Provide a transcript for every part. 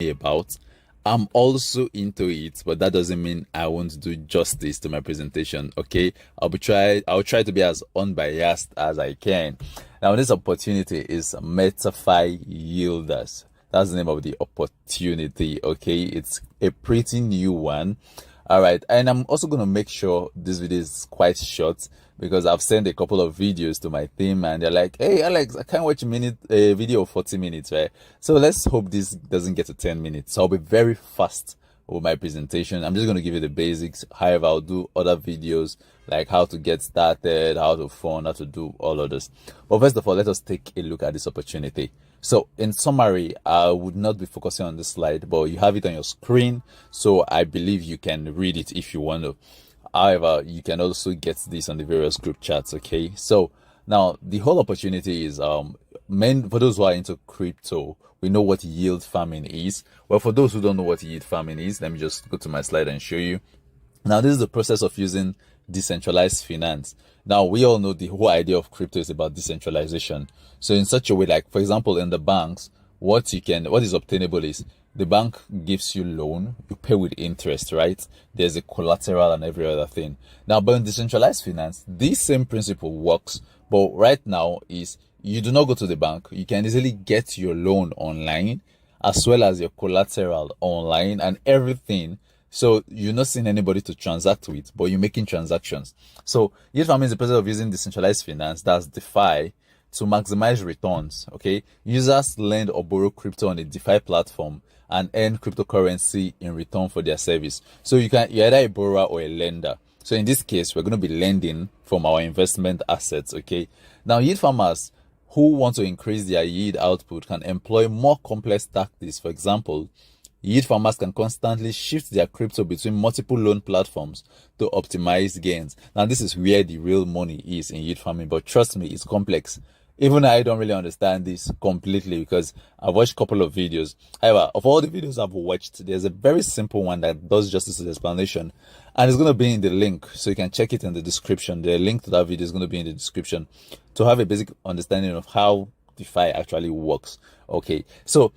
about. I'm also into it, but that doesn't mean I won't do justice to my presentation. Okay, I'll try to be as unbiased as I can. Now, this opportunity is Metafiyielders. That's the name of the opportunity. Okay, it's a pretty new one. All right, and I'm also going to make sure this video is quite short because I've sent a couple of videos to my team and they're like, "Hey Alex, I can't watch a video of 40 minutes, right?" So let's hope this doesn't get to 10 minutes. So I'll be very fast with my presentation. I'm just going to give you the basics. However, I'll do other videos like how to get started, how to phone, how to do all of this. But first of all, let us take a look at this opportunity. So in summary, I would not be focusing on this slide, but you have it on your screen. So I believe you can read it if you want to. However, you can also get this on the various group chats. Okay. So now the whole opportunity is, for those who are into crypto, we know what yield farming is. Well, for those who don't know what yield farming is, let me just go to my slide and show you. Now, this is the process of using decentralized finance. Now, we all know the whole idea of crypto is about decentralization. So in such a way, like for example, in the banks, what is obtainable is the bank gives you loan, you pay with interest, right? There's a collateral and every other thing. Now, but in decentralized finance, this same principle works, but right now is you do not go to the bank. You can easily get your loan online as well as your collateral online and everything. So you're not seeing anybody to transact with, but you're making transactions. So yield farming is the process of using decentralized finance, that's DeFi, to maximize returns. Okay, users lend or borrow crypto on a DeFi platform and earn cryptocurrency in return for their service. So you're either a borrower or a lender. So in this case, we're going to be lending from our investment assets. Okay, now yield farmers who want to increase their yield output can employ more complex tactics. For example, yield farmers can constantly shift their crypto between multiple loan platforms to optimize gains. Now, this is where the real money is in yield farming, but trust me, it's complex. Even I don't really understand this completely because I've watched a couple of videos. However, of all the videos I've watched, there's a very simple one that does justice to the explanation, and it's going to be in the link, so you can check it in the description. The link to that video is going to be in the description to have a basic understanding of how DeFi actually works. Okay, so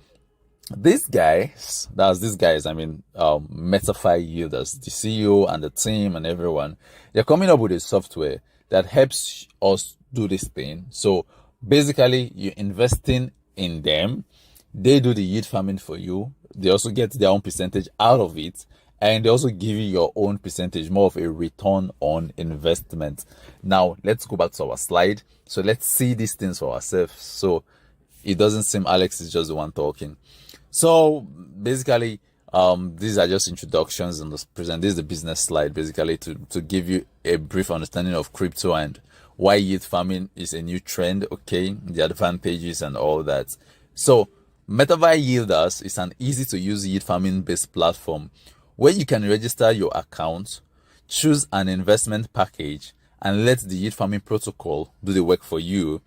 these guys, Metafiyielders, the CEO and the team and everyone, they're coming up with a software that helps us do this thing. So basically, you're investing in them. They do the yield farming for you. They also get their own percentage out of it. And they also give you your own percentage, more of a return on investment. Now, let's go back to our slide. So let's see these things for ourselves. So it doesn't seem Alex is just the one talking. So basically, these are just introductions and present. This is the business slide, basically to give you a brief understanding of crypto and why yield farming is a new trend. Okay, the advantages and all that. So Metafiyielders is an easy to use yield farming based platform where you can register your account, choose an investment package, and let the yield farming protocol do the work for you,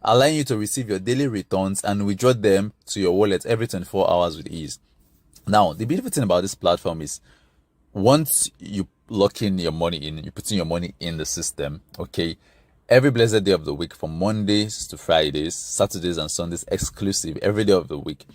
allowing you to receive your daily returns and withdraw them to your wallet every 24 hours with ease. Now, the beautiful thing about this platform is once you lock in your money in, you put in your money in the system, okay, every blessed day of the week from Mondays to Fridays, Saturdays and Sundays exclusive, every day of the week,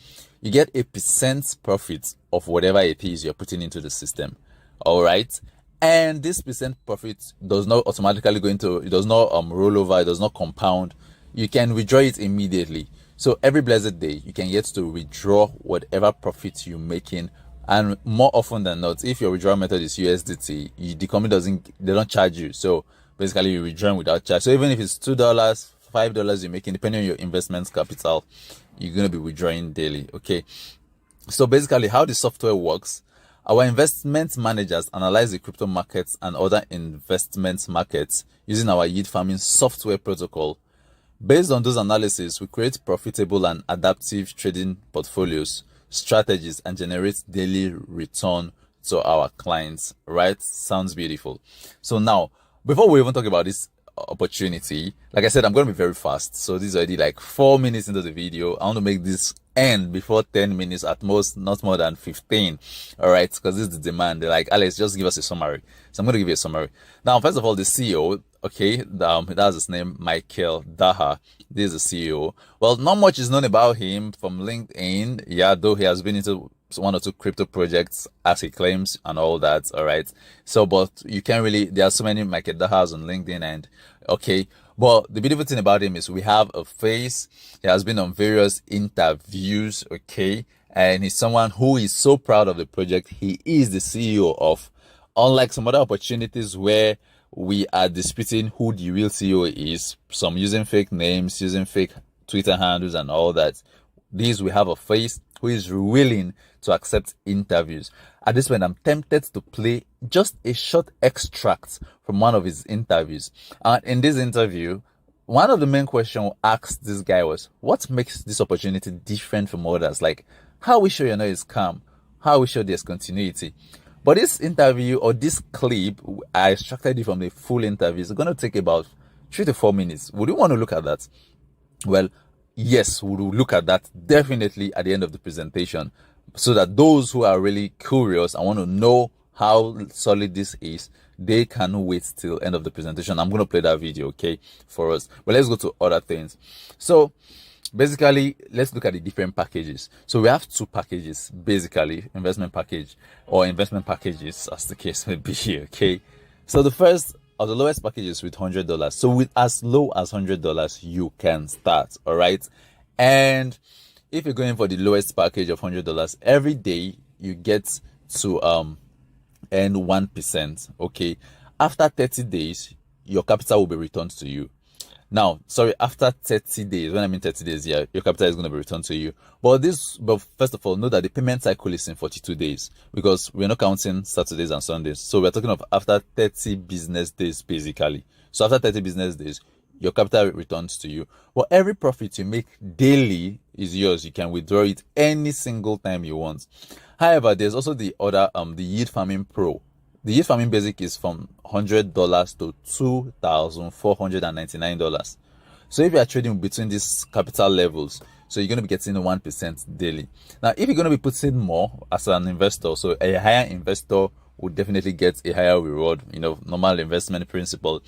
you get a percent profit of whatever it is you're putting into the system. All right. And this percent profit does not automatically it does not roll over, it does not compound. You can withdraw it immediately. So every blessed day, you can get to withdraw whatever profit you're making. And more often than not, if your withdrawal method is USDT, the company they don't charge you. So basically, you're withdrawing without charge. So even if it's $2, $5 you're making, depending on your investment capital, you're going to be withdrawing daily. Okay. So basically, how the software works, our investment managers analyze the crypto markets and other investment markets using our yield farming software protocol. Based on those analyses, we create profitable and adaptive trading portfolios, strategies, and generate daily return to our clients. Right? Sounds beautiful. So now, before we even talk about this opportunity, like I said, I'm going to be very fast. So this is already like 4 minutes into the video. I want to make this end before 10 minutes at most, not more than 15. All right, because this is the demand. They're like, Alex, just give us a summary. So I'm going to give you a summary. Now, first of all, the CEO, okay, that's his name, Michael Daha. This is the CEO. Well, not much is known about him from LinkedIn. Yeah, though he has been into one or two crypto projects as he claims and all that. All right. So, but you can't really, there are so many Michael Dahas on LinkedIn and okay. But the beautiful thing about him is we have a face. He has been on various interviews. Okay. And he's someone who is so proud of the project he is the CEO of. Unlike some other opportunities where we are disputing who the real CEO is, some using fake names, using fake Twitter handles and all that. These, we have a face who is willing to accept interviews. At this point, I'm tempted to play just a short extract from one of his interviews. And in this interview, one of the main questions asked this guy was, what makes this opportunity different from others? Like, how we sure you know it's calm? How we sure there's continuity? But this interview or this clip, I extracted it from the full interview. It's going to take about 3 to 4 minutes. Would you want to look at that? Well, yes, we will look at that definitely at the end of the presentation, so that those who are really curious and want to know how solid this is, they can wait till end of the presentation. I'm going to play that video, okay, for us. But let's go to other things. So basically, let's look at the different packages. So we have 2 packages, basically, investment package or investment packages, as the case may be here, okay? So the first or the lowest package is with $100. So with as low as $100, you can start, all right? And if you're going for the lowest package of $100, every day you get to earn 1%, okay? After 30 days, your capital will be returned to you. Now, sorry, after 30 days, when I mean 30 days, yeah, your capital is going to be returned to you. But first of all, know that the payment cycle is in 42 days because we're not counting Saturdays and Sundays. So we're talking of after 30 business days, basically. So after 30 business days, your capital returns to you. But every profit you make daily is yours. You can withdraw it any single time you want. However, there's also the other, the Yield Farming Pro. The Yield Farming Basic is from $100 to $2,499. So if you are trading between these capital levels, so you're going to be getting 1% daily. Now, if you're going to be putting more as an investor, so a higher investor would definitely get a higher reward, normal investment principle.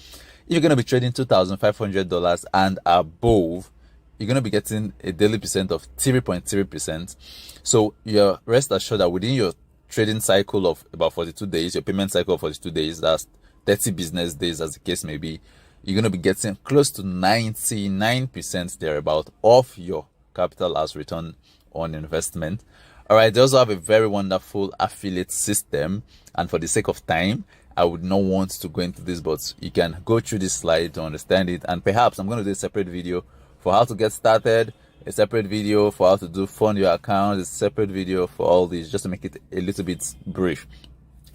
If you're going to be trading $2,500 and above, you're going to be getting a daily percent of 3.3%. So you're rest assured that within your trading cycle of about 42 days, your payment cycle of 42 days, that's 30 business days as the case may be, you're going to be getting close to 99% thereabout of your capital as return on investment. All right, they also have a very wonderful affiliate system, and for the sake of time, I would not want to go into this, but you can go through this slide to understand it, and perhaps I'm going to do a separate video for how to get started, a separate video for how to fund your account, a separate video for all these, just to make it a little bit brief.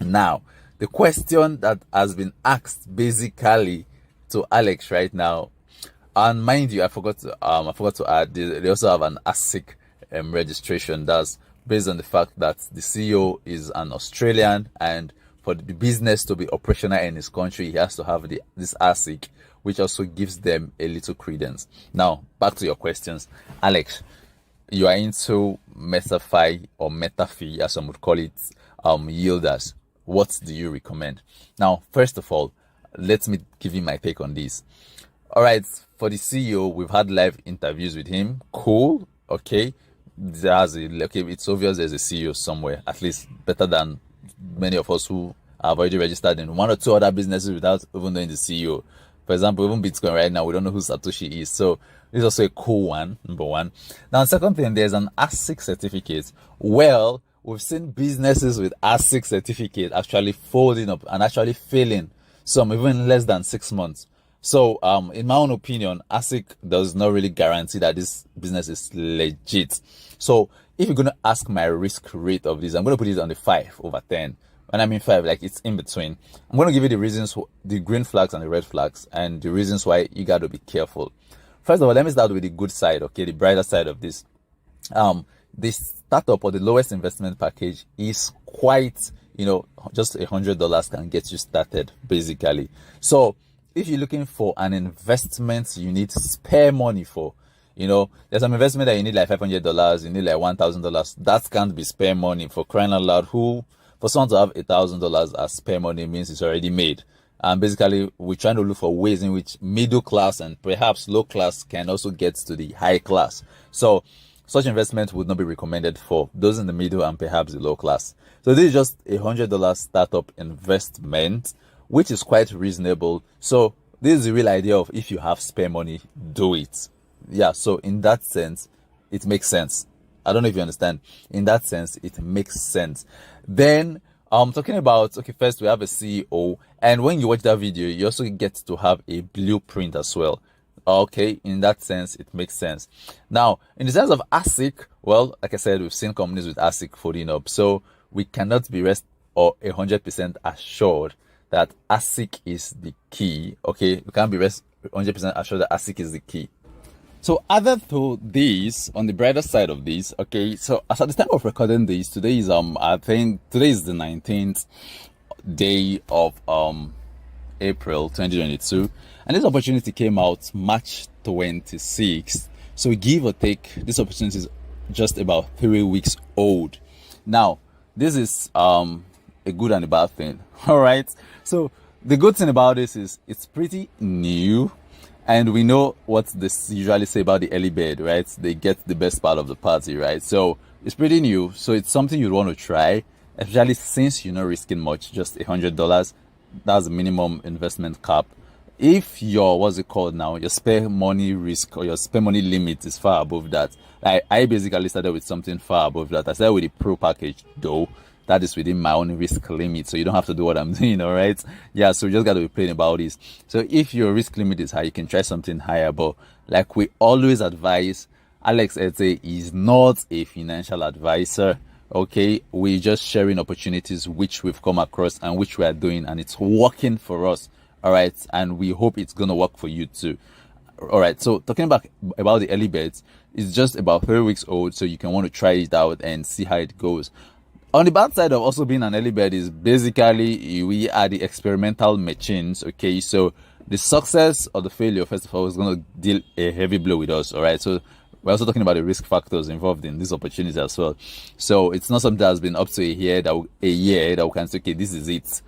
Now, the question that has been asked basically to Alex right now, and mind you, I forgot to add, they also have an ASIC registration. That's based on the fact that the CEO is an Australian, and for the business to be operational in his country, he has to have this ASIC, which also gives them a little credence. Now, back to your questions. Alex, you are into Metafi or Metafi, as some would call it, yielders. What do you recommend? Now, first of all, let me give you my take on this. All right, for the CEO, we've had live interviews with him. Cool, okay. It's obvious there's a CEO somewhere, at least better than many of us who have already registered in 1 or 2 other businesses without even knowing the CEO. For example, even Bitcoin right now, we don't know who Satoshi is. So this is also a cool one, number one. Now, second thing, there's an ASIC certificate. Well, we've seen businesses with ASIC certificate actually folding up and actually failing, some even less than 6 months. So, in my own opinion, ASIC does not really guarantee that this business is legit. So, if you're going to ask my risk rate of this, I'm going to put it on the 5/10. When I mean 5, like it's in between. I'm going to give you the reasons, the green flags and the red flags, and the reasons why you got to be careful. First of all, let me start with the good side, okay, the brighter side of this. The startup or the lowest investment package is quite, just $100 can get you started, basically. So, if you're looking for an investment you need spare money for, there's some investment that you need like $500, you need like $1,000. That can't be spare money, for crying out loud. For someone to have $1,000 as spare money means it's already made. And basically, we're trying to look for ways in which middle class and perhaps low class can also get to the high class. So such investment would not be recommended for those in the middle and perhaps the low class. So this is just $100 startup investment, which is quite reasonable. So this is the real idea of, if you have spare money, do it. Yeah, so in that sense, it makes sense. I don't know if you understand. In that sense, it makes sense. Then talking about, okay, first we have a CEO, and when you watch that video, you also get to have a blueprint as well. Okay, in that sense, it makes sense. Now, in the sense of ASIC, well, like I said, we've seen companies with ASIC folding up, so we cannot be 100% assured that ASIC is the key. Okay, we can't be 100% assured that ASIC is the key. So added to this, on the brighter side of this, okay, so as at the time of recording this, today is I think today is the 19th day of April 2022, and this opportunity came out March 26th. So give or take, this opportunity is just about 3 weeks old. Now, this is a good and a bad thing. All right. So the good thing about this is it's pretty new. And we know what they usually say about the early bird, right? They get the best part of the party, right? So it's pretty new. So it's something you'd want to try, especially since you're not risking much, just $100. That's the minimum investment cap. If your, what's it called now, your spare money risk or your spare money limit is far above that. I basically started with something far above that. I started with the pro package, though. That is within my own risk limit, so you don't have to do what I'm doing, all right? Yeah, so you just got to be playing about this. So if your risk limit is high, you can try something higher, but like we always advise, Alex Ete is not a financial advisor, okay? We're just sharing opportunities which we've come across and which we are doing, and it's working for us, all right? And we hope it's going to work for you too. All right, so talking about the early birds, it's just about 3 weeks old, so you can want to try it out and see how it goes. On the bad side of also being an early bird is basically we are the experimental machines, okay? So the success or the failure, first of all, is going to deal a heavy blow with us, all right? So we're also talking about the risk factors involved in this opportunity as well. So it's not something that has been up to a year that we can say, okay, this is it,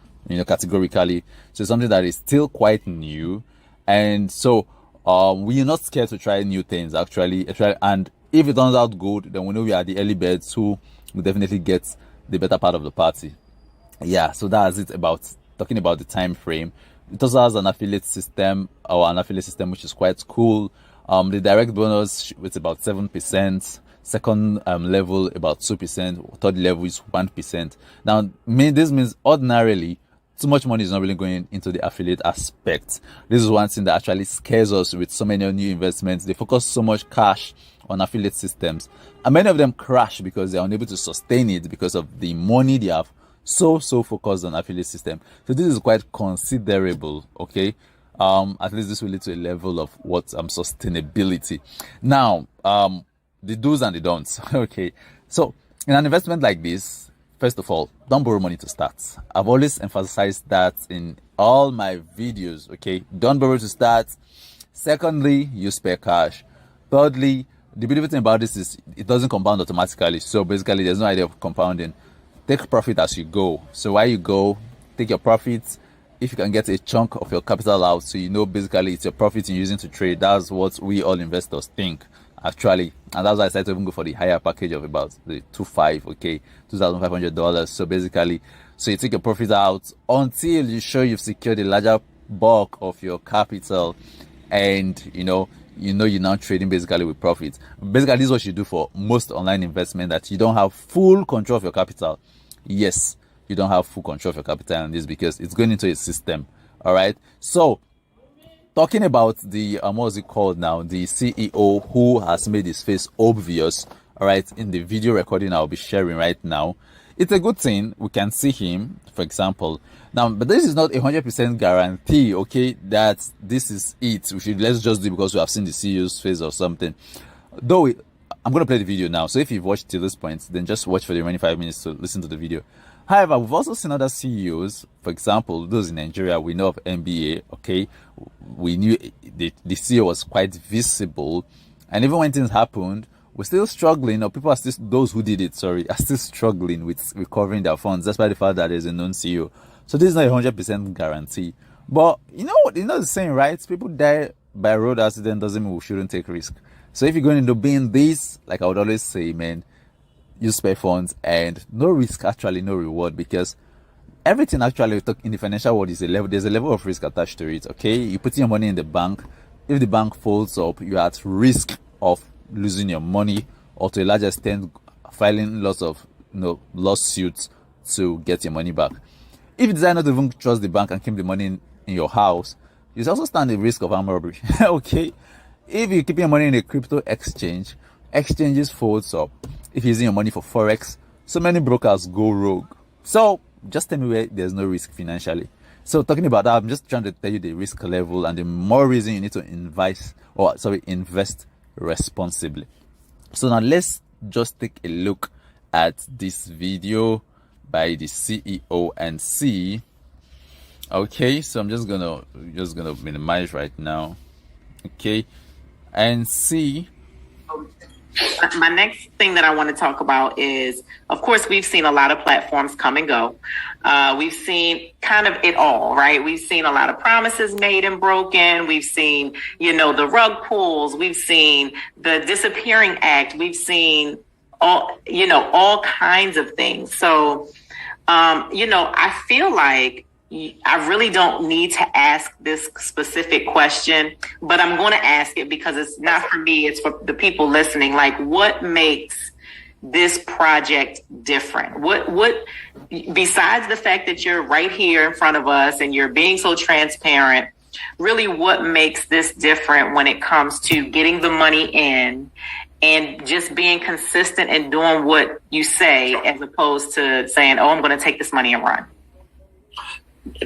categorically. So it's something that is still quite new. And so we are not scared to try new things, actually. And if it turns out good, then we know we are the early birds who will definitely get the better part of the party. Yeah, so that's it about talking about the time frame. It also has an affiliate system which is quite cool. The direct bonus with about 7%, second level about 2%, third level is 1%. Now this means ordinarily too much money is not really going into the affiliate aspect. This is one thing that actually scares us with so many new investments. They focus so much cash on affiliate systems, and many of them crash because they're unable to sustain it because of the money they have so focused on affiliate system. So this is quite considerable, okay? At least this will lead to a level of sustainability. Now, the do's and the don'ts. Okay, so in an investment like this, first of all, don't borrow money to start. I've always emphasized that in all my videos, okay? Don't borrow to start. Secondly, use spare cash. Thirdly, the beautiful thing about this is it doesn't compound automatically. So basically, there's no idea of compounding. Take profit as you go. So while you go, take your profits. If you can get a chunk of your capital out, so basically it's your profit you're using to trade. That's what we all investors think, actually. And that's why I decided to even go for the higher package of about the $2,500. So basically, so you take your profit out until you show you've secured a larger bulk of your capital, and you're now trading basically with profits. Basically, this is what you do for most online investment, that you don't have full control of your capital. Yes, you don't have full control of your capital on this because it's going into a system. All right. So talking about the what's it called now, the CEO who has made his face obvious, all right, in the video recording I'll be sharing right now. It's a good thing we can see him, for example. Now, but this is not 100% guarantee, okay, that this is it. Let's just do it because we have seen the CEO's face or something. Though I'm going to play the video now. So if you've watched till this point, then just watch for the remaining 5 minutes to listen to the video. However, we've also seen other CEOs, for example, those in Nigeria. We know of NBA, okay. We knew the CEO was quite visible. And even when things happened, we're still struggling, or people are still, those who did it, are still struggling with recovering their funds, despite the fact that there's a known CEO. So this is not a 100% guarantee. But you know the saying, right? People die by road accident doesn't mean we shouldn't take risk. So if you're going into being this, like I would always say, man, use spare funds and no risk, actually no reward, because everything actually in the financial world is a level. There's a level of risk attached to it. Okay, you put your money in the bank. If the bank folds up, you're at risk of losing your money, or to a large extent, filing lots of lawsuits to get your money back. If you decide not to even trust the bank and keep the money in your house, you also stand the risk of armed robbery. Okay, if you keep your money in a crypto exchange, exchanges folds up. If you're using your money for forex, so many brokers go rogue. So just tell me where there's no risk financially. So talking about that, I'm just trying to tell you the risk level and the more reason you need to invest responsibly. So now let's just take a look at this video by the CEO and see. Okay, so I'm just gonna minimize right now. Okay, and see. My next thing that I want to talk about is, of course, we've seen a lot of platforms come and go. We've seen kind of it all, right? We've seen a lot of promises made and broken. We've seen, the rug pulls. We've seen the disappearing act. We've seen all kinds of things. So, I feel like I really don't need to ask this specific question, but I'm going to ask it because it's not for me. It's for the people listening. Like, what makes this project different? What, besides the fact that you're right here in front of us and you're being so transparent, really what makes this different when it comes to getting the money in and just being consistent and doing what you say, as opposed to saying, oh, I'm going to take this money and run?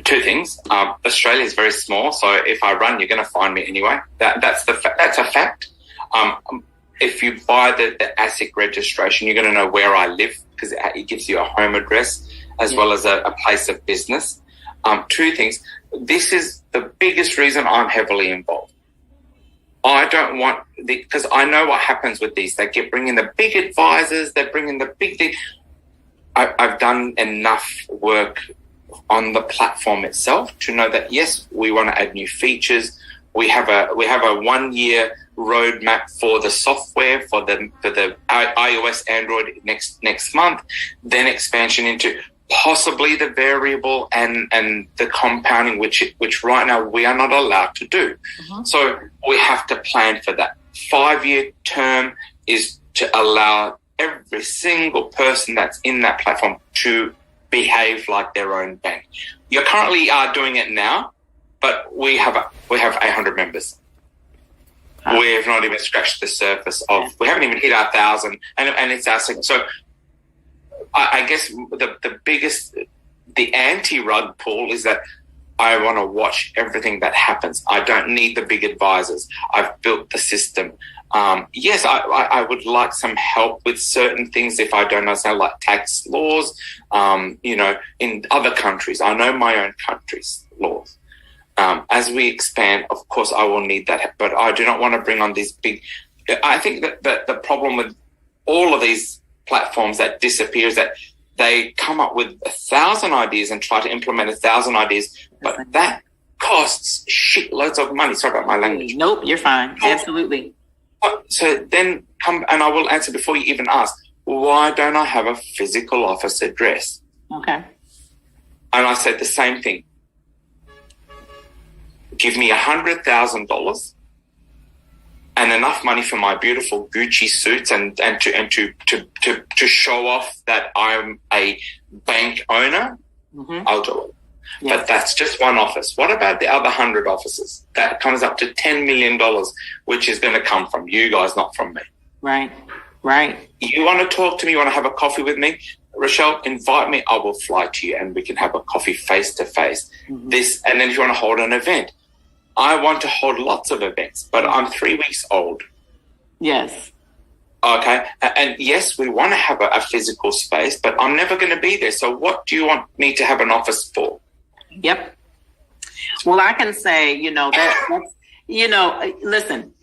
Two things. Australia is very small, so if I run, you're going to find me anyway. That's a fact. If you buy the ASIC registration, you're going to know where I live because it gives you a home address as well as a place of business. Two things. This is the biggest reason I'm heavily involved. I don't want because I know what happens with these. They bring in the big advisors. They bring in the big thing. I've done enough work on the platform itself to know that yes, we want to add new features. We have a 1-year roadmap for the software for the iOS, Android next month. Then expansion into possibly the variable and the compounding, which right now we are not allowed to do. Mm-hmm. So we have to plan for that. 5-year term is to allow every single person that's in that platform to behave like their own bank. You currently are doing it now, but we have 800 members. We have not even scratched the surface of. We haven't even hit our 1,000, and it's our second. So, I guess the biggest, the anti-rug pull is that I want to watch everything that happens. I don't need the big advisors. I've built the system. Yes, I would like some help with certain things if I don't understand, like tax laws, in other countries. I know my own country's laws. As we expand, of course, I will need that, but I do not want to bring on these big... I think that the problem with all of these platforms that disappear is that they come up with 1,000 ideas and try to implement 1,000 ideas, but that costs shitloads of money. Sorry about my language. Nope, you're fine. Absolutely. So then and I will answer before you even ask, why don't I have a physical office address? Okay. And I said the same thing. Give me $100,000 and enough money for my beautiful Gucci suits and to show off that I'm a bank owner. Mm-hmm. I'll do it. Yes. But that's just one office. What about the other 100 offices? That comes up to $10 million, which is going to come from you guys, not from me. Right. You want to talk to me? You want to have a coffee with me? Rochelle, invite me. I will fly to you and we can have a coffee face to face. And then if you want to hold an event, I want to hold lots of events, but I'm 3 weeks old. Yes. Okay. And yes, we want to have a physical space, but I'm never going to be there. So what do you want me to have an office for? Yep. Well, I can say, listen,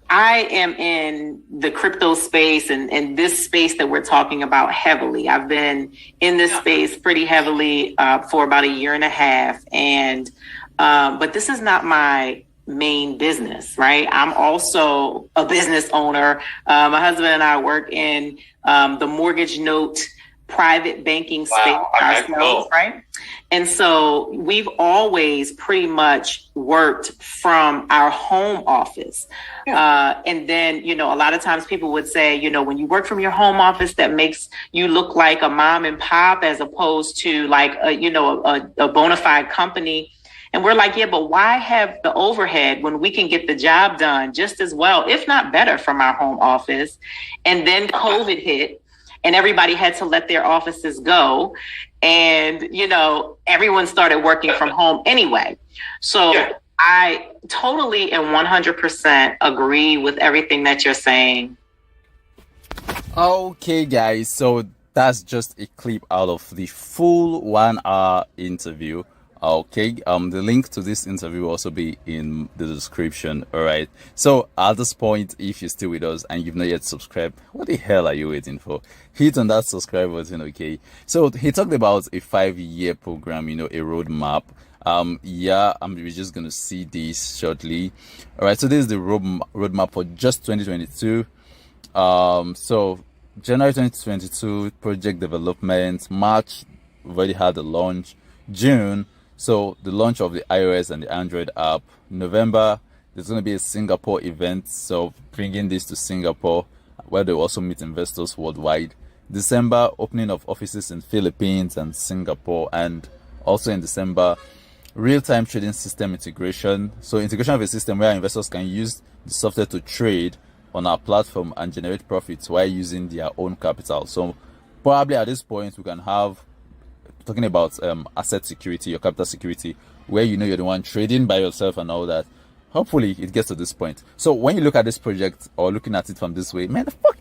I am in the crypto space and this space that we're talking about heavily. I've been in this space pretty heavily for about 1.5 years. And, but this is not my main business, right? I'm also a business owner. My husband and I work in the mortgage note private banking space ourselves, right? And so we've always pretty much worked from our home office. And then, you know, a lot of times people would say, you know, when you work from your home office, that makes you look like a mom and pop as opposed to like, a bona fide company. And we're like, yeah, but why have the overhead when we can get the job done just as well, if not better, from our home office? And then COVID hit. And everybody had to let their offices go. And, you know, everyone started working from home anyway. So I totally and 100% agree with everything that you're saying. Okay, guys. So that's just a clip out of the full 1 hour interview. Okay, the link to this interview will also be in the description. All right, so at this point, if you're still with us and you've not yet subscribed, what the hell are you waiting for? Hit on that subscribe button. Okay, so he talked about a 5-year program, you know, a roadmap. We're just gonna see this shortly. All right, so this is the roadmap for just 2022. So January 2022 project development. March, we've already had the launch. June, so the launch of the iOS and the Android app. November, there's going to be a Singapore event, so bringing this to Singapore, where they also meet investors worldwide. December, opening of offices in Philippines and Singapore. And also in December, real-time trading system integration. So integration of a system where investors can use the software to trade on our platform and generate profits while using their own capital. So probably at this point, we can have, talking about asset security, your capital security, where you know you're the one trading by yourself and all that. Hopefully it gets to this point. So when you look at this project or looking at it from this way, man, fuck,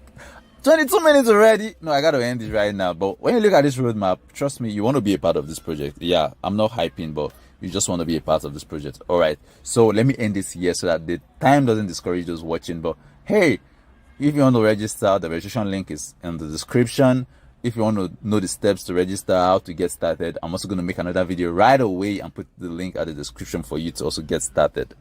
22 minutes already. No, I gotta end it right now. But when you look at this roadmap, trust me, you want to be a part of this project. Yeah, I'm not hyping, but you just want to be a part of this project. All right, so let me end this here so that the time doesn't discourage those watching. But hey, if you want to register, the registration link is in the description. If you want to know the steps to register, how to get started, I'm also going to make another video right away and put the link at the description for you to also get started.